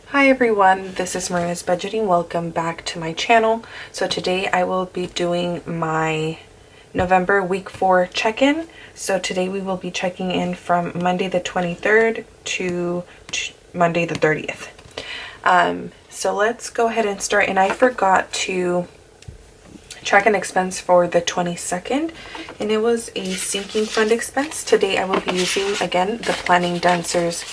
Hi everyone, this is Maria's Budgeting. Welcome back to my channel. So today I will be doing my November week 4 check-in. So today we will be checking in from Monday the 23rd to Monday the 30th. So let's go ahead and start. And I forgot to track an expense for the 22nd, and it was a sinking fund expense. Today I will be using again the Planning Dancers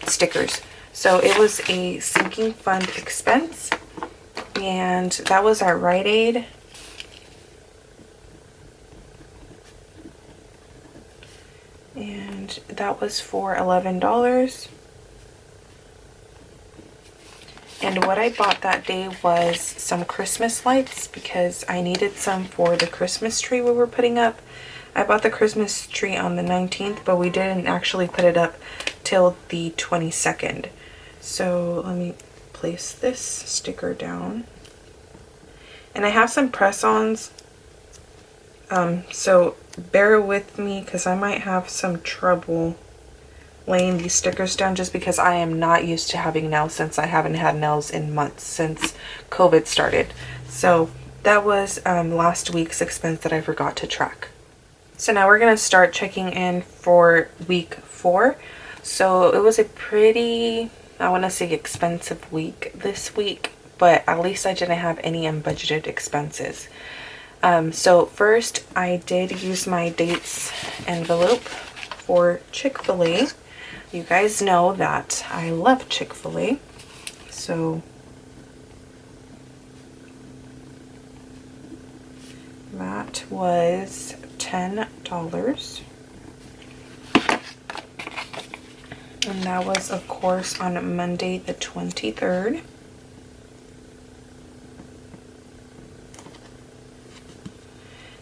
stickers. So it was a sinking fund expense, and that was at Rite Aid. And that was for $11. And what I bought that day was some Christmas lights because I needed some for the Christmas tree we were putting up. I bought the Christmas tree on the 19th, but we didn't actually put it up till the 22nd. So let me place this sticker down. And I have some press-ons, so bear with me because I might have some trouble laying these stickers down just because I am not used to having nails since I haven't had nails in months since COVID started. So that was last week's expense that I forgot to track. So now we're going to start checking in for week 4. So it was a pretty, I want to say, expensive week this week, but at least I didn't have any unbudgeted expenses. So first I did use my dates envelope for Chick-fil-A. You guys know that I love Chick-fil-A. So that was $10. And that was, of course, on Monday the 23rd.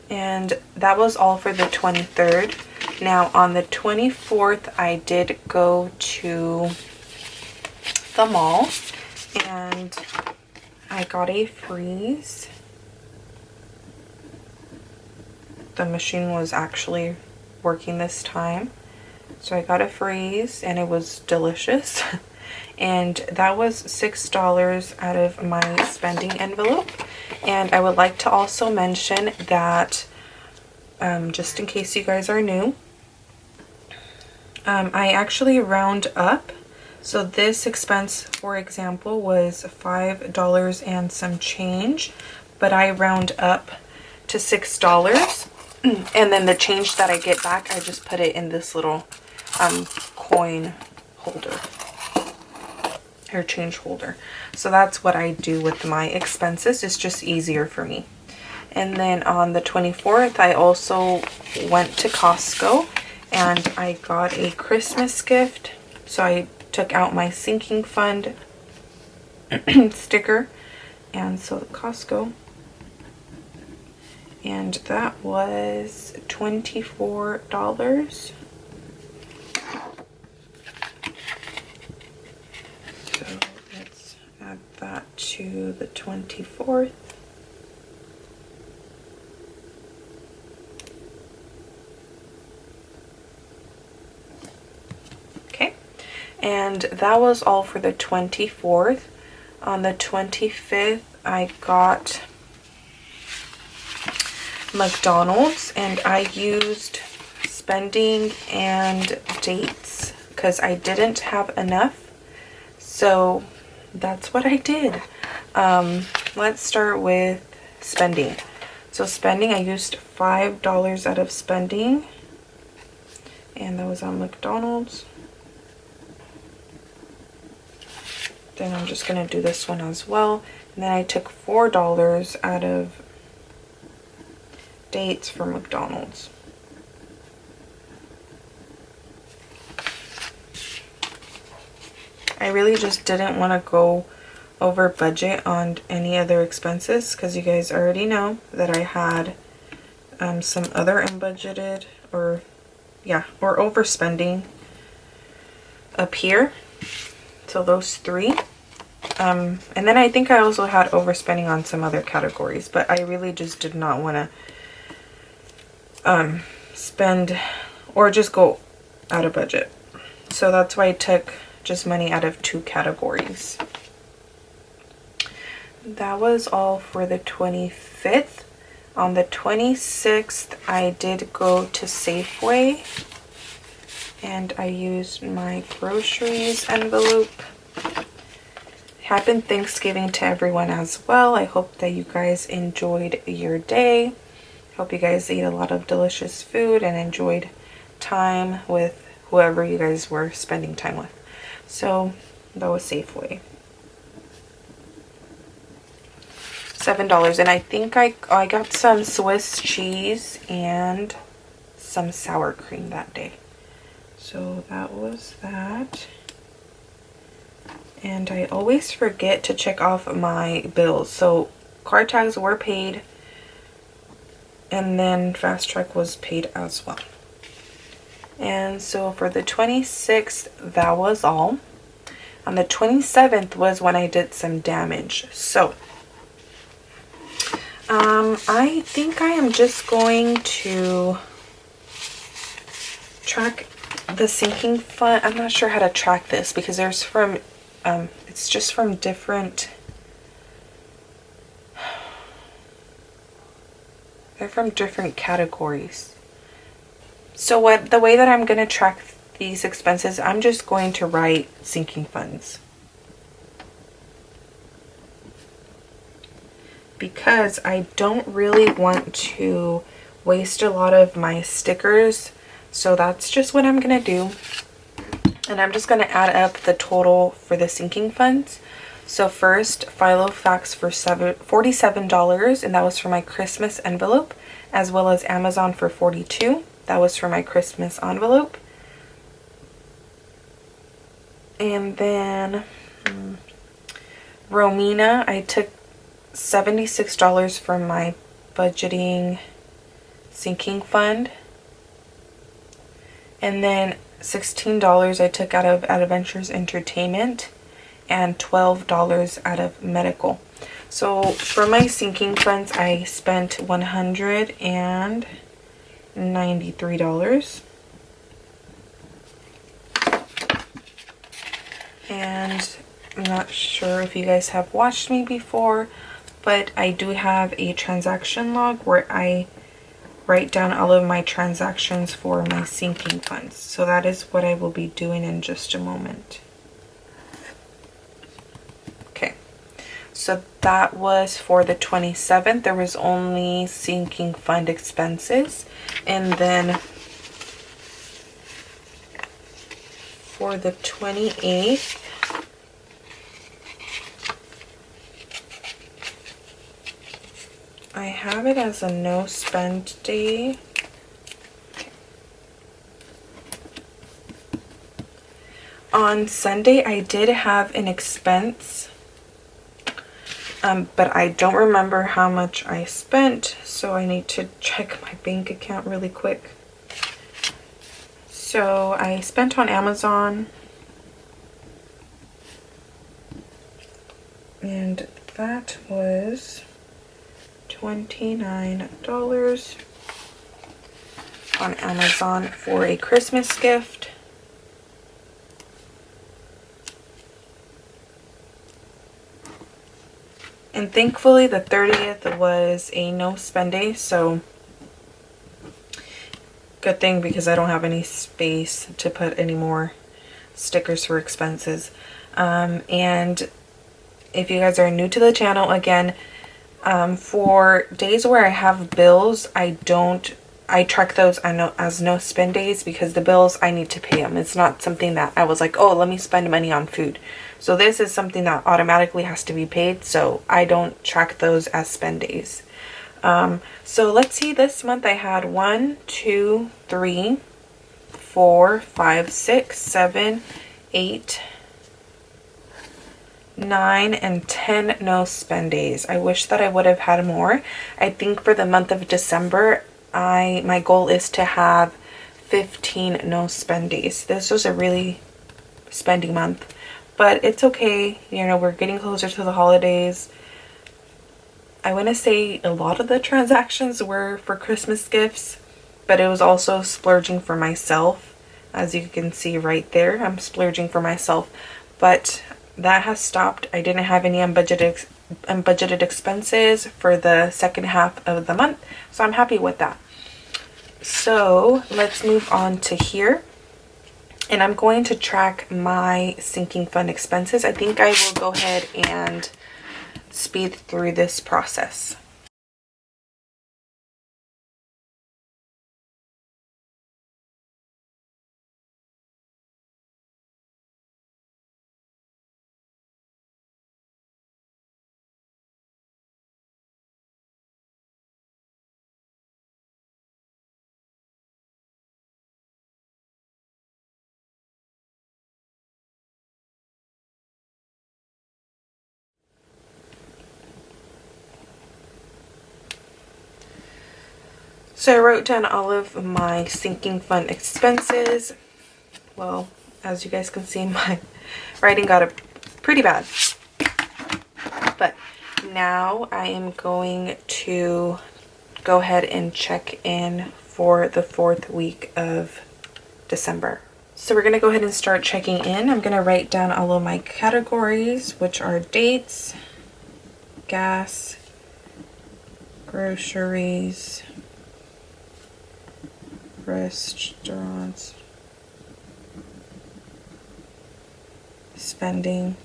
And that was all for the 23rd. Now, on the 24th, I did go to the mall and I got a freeze. The machine was actually working this time. So I got a freeze and it was delicious. And that was $6 out of my spending envelope. And I would like to also mention that, just in case you guys are new, I actually round up. So this expense, for example, was $5 and some change, but I round up to $6. And then the change that I get back, I just put it in this little coin holder or change holder. So that's what I do with my expenses. It's just easier for me. And then on the 24th, I also went to Costco and I got a Christmas gift. So I took out my sinking fund sticker and so Costco. And that was $24. So let's add that to the 24th. Okay, and that was all for the 24th. On the 25th, I got McDonald's and I used spending and dates because I didn't have enough. So that's what I did. Let's start with spending. So spending, I used $5 out of spending, and that was on McDonald's. Then I'm just gonna do this one as well. And then I took $4 out of dates for McDonald's. I really just didn't want to go over budget on any other expenses because you guys already know that I had some other unbudgeted or overspending up here. So those 3. And then I think I also had overspending on some other categories, but I really just did not want to spend or just go out of budget. So that's why I took just money out of 2 categories. That was all for the 25th. On the 26th, I did go to Safeway and I used my groceries envelope. Happy Thanksgiving to everyone as well. I hope that you guys enjoyed your day. Hope you guys ate a lot of delicious food and enjoyed time with whoever you guys were spending time with. So that was Safeway. $7, and I think I got some Swiss cheese and some sour cream that day. So that was that. And I always forget to check off my bills. So car tags were paid, and then Fast Track was paid as well. And so for the 26th, that was all. On the 27th was when I did some damage. So I think I am just going to track the sinking fund. I'm not sure how to track this because there's from, it's just from different, they're from different categories. So the way that I'm going to track these expenses, I'm just going to write sinking funds. Because I don't really want to waste a lot of my stickers. So that's just what I'm going to do. And I'm just going to add up the total for the sinking funds. So first, Filofax for $47, and that was for my Christmas envelope, as well as Amazon for $42. That was for my Christmas envelope. And then Romina, I took $76 from my budgeting sinking fund. And then $16 I took out of Adventures Entertainment and $12 out of medical. So for my sinking funds, I spent $193. And I'm not sure if you guys have watched me before, but I do have a transaction log where I write down all of my transactions for my sinking funds. So that is what I will be doing in just a moment. Okay, so that was for the 27th. There was only sinking fund expenses. And then for the 28th, I have it as a no spend day. On Sunday, I did have an expense, but I don't remember how much I spent, so I need to check my bank account really quick. So I spent on Amazon, and that was $29 on Amazon for a Christmas gift. And thankfully the 30th was a no spend day, so good thing because I don't have any space to put any more stickers for expenses. And if you guys are new to the channel, again, for days where I have bills, I track those as no spend days because the bills, I need to pay them. It's not something that I was like, oh, let me spend money on food. So this is something that automatically has to be paid, so I don't track those as spend days. So let's see, this month I had 1, 2, 3, 4, 5, 6, 7, 8, 9, and 10 no spend days. I wish that I would have had more. I think for the month of December, my goal is to have 15 no spend days. This was a really spending month, but it's okay. You know, we're getting closer to the holidays. I want to say a lot of the transactions were for Christmas gifts, but it was also splurging for myself As you can see right there, I'm splurging for myself, but that has stopped. I didn't have any unbudgeted expenses for the second half of the month, so I'm happy with that. So let's move on to here, and I'm going to track my sinking fund expenses. I think I will go ahead and speed through this process. So I wrote down all of my sinking fund expenses. Well, as you guys can see, my writing got pretty bad. But now I am going to go ahead and check in for the 4th week of December. So we're going to go ahead and start checking in. I'm going to write down all of my categories, which are dates, gas, groceries, restaurants, spending.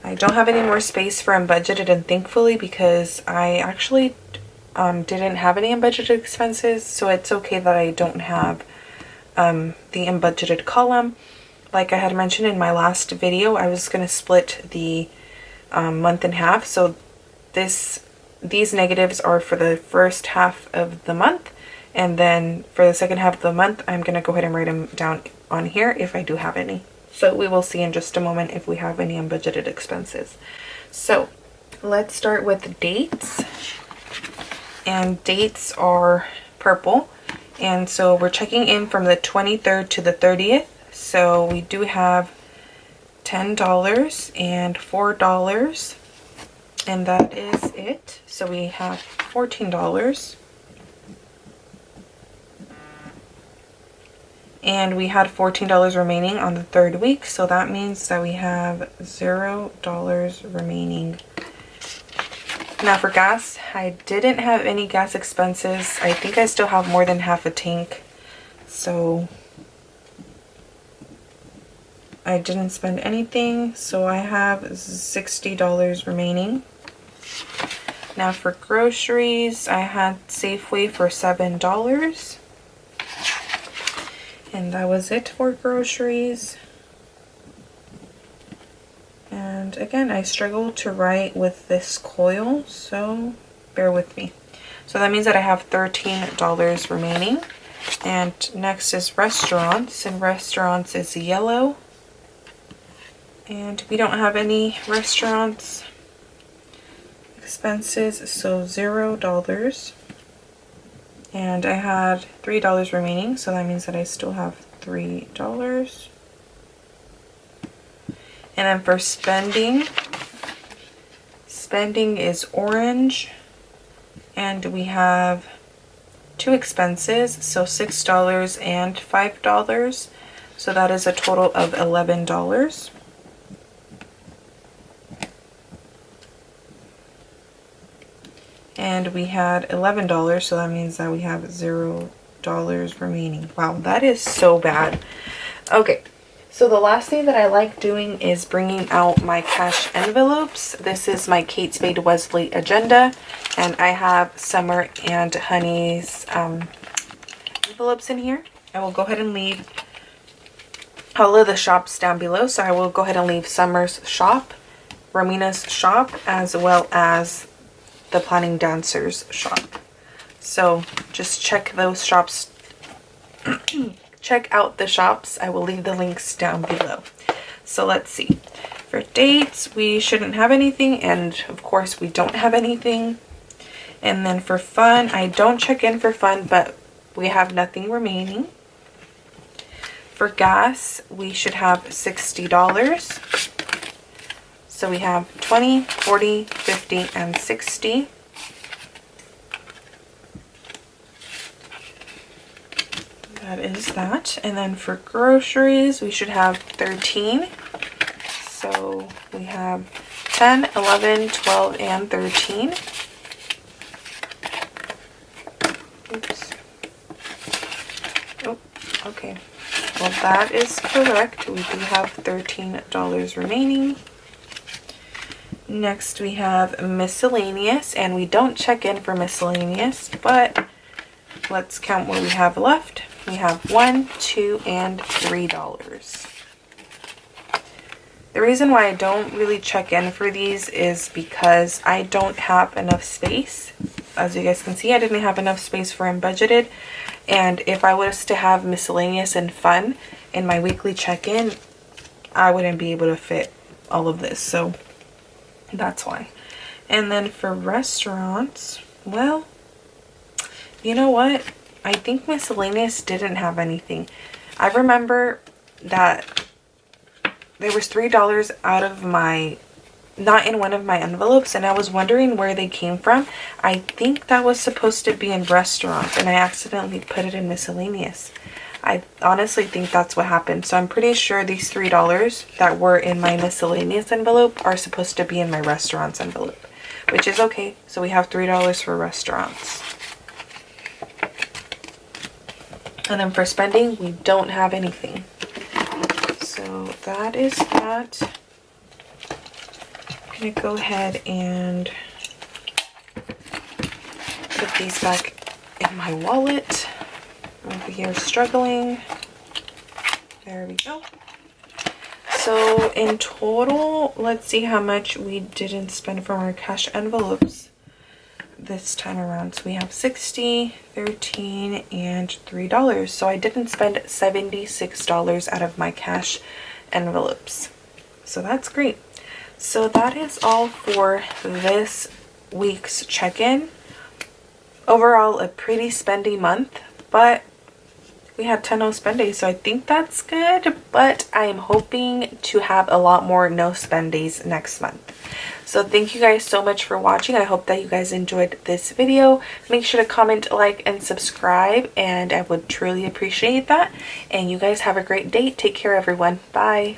I don't have any more space for unbudgeted, and thankfully, because I actually didn't have any unbudgeted expenses, so it's okay that I don't have the unbudgeted column. Like I had mentioned in my last video, I was going to split the month in half, so these negatives are for the first half of the month, and then for the second half of the month I'm going to go ahead and write them down on here if I do have any. So we will see in just a moment if we have any unbudgeted expenses. So let's start with dates, and dates are purple, and so we're checking in from the 23rd to the 30th. So we do have $10 and $4, and that is it. So we have $14. And we had $14 remaining on the 3rd week, so that means that we have $0 remaining. Now for gas, I didn't have any gas expenses. I think I still have more than half a tank, so I didn't spend anything, so I have $60 remaining. Now for groceries, I had Safeway for $7. And that was it for groceries. And again, I struggled to write with this coil, so bear with me. So that means that I have $13 remaining. And next is restaurants, and restaurants is yellow. And we don't have any restaurants expenses, so $0. And I had $3 remaining, so that means that I still have $3. And then for spending is orange, and we have 2 expenses, so $6 and $5. So that is a total of $11. And we had $11, so that means that we have $0 remaining. Wow, that is so bad. Okay, so the last thing that I like doing is bringing out my cash envelopes. This is my Kate Spade Wesley agenda, and I have Summer and Honey's envelopes in here. I will go ahead and leave all of the shops down below. So I will go ahead and leave Summer's shop, Romina's shop, as well as the Planning Dancers shop. So just check those shops. Check out the shops. I will leave the links down below. So let's see. For dates, we shouldn't have anything, and of course we don't have anything. And then for fun, I don't check in for fun, but we have nothing remaining. For gas, we should have $60. So we have 20, 40, 50, and 60. that is that. And then for groceries, we should have 13. So we have 10, 11, 12, and 13. Oops. Oh, okay. Well, that is correct. We do have $13 remaining. Next, we have miscellaneous, and we don't check in for miscellaneous, but let's count what we have left. We have $1, $2, and $3. The reason why I don't really check in for these is because I don't have enough space. As you guys can see, I didn't have enough space for unbudgeted, and if I was to have miscellaneous and fun in my weekly check-in, I wouldn't be able to fit all of this, so that's why. And then for restaurants, well, you know what? I think miscellaneous didn't have anything. I remember that there was $3 out of my, not in one of my envelopes, and I was wondering where they came from. I think that was supposed to be in restaurants, and I accidentally put it in miscellaneous. I honestly think that's what happened. So I'm pretty sure these $3 that were in my miscellaneous envelope are supposed to be in my restaurants envelope, which is okay. So we have $3 for restaurants. And then for spending, we don't have anything. So that is that. I'm gonna go ahead and put these back in my wallet. Over here struggling. There we go. So in total, let's see how much we didn't spend from our cash envelopes this time around. So we have 60, 13, and $3. So I didn't spend $76 out of my cash envelopes. So that's great. So that is all for this week's check-in. Overall, a pretty spendy month, but we had 10 no spend days, so I think that's good, but I am hoping to have a lot more no spend days next month. So thank you guys so much for watching. I hope that you guys enjoyed this video. Make sure to comment, like, and subscribe, and I would truly appreciate that. And you guys have a great day. Take care, everyone. Bye.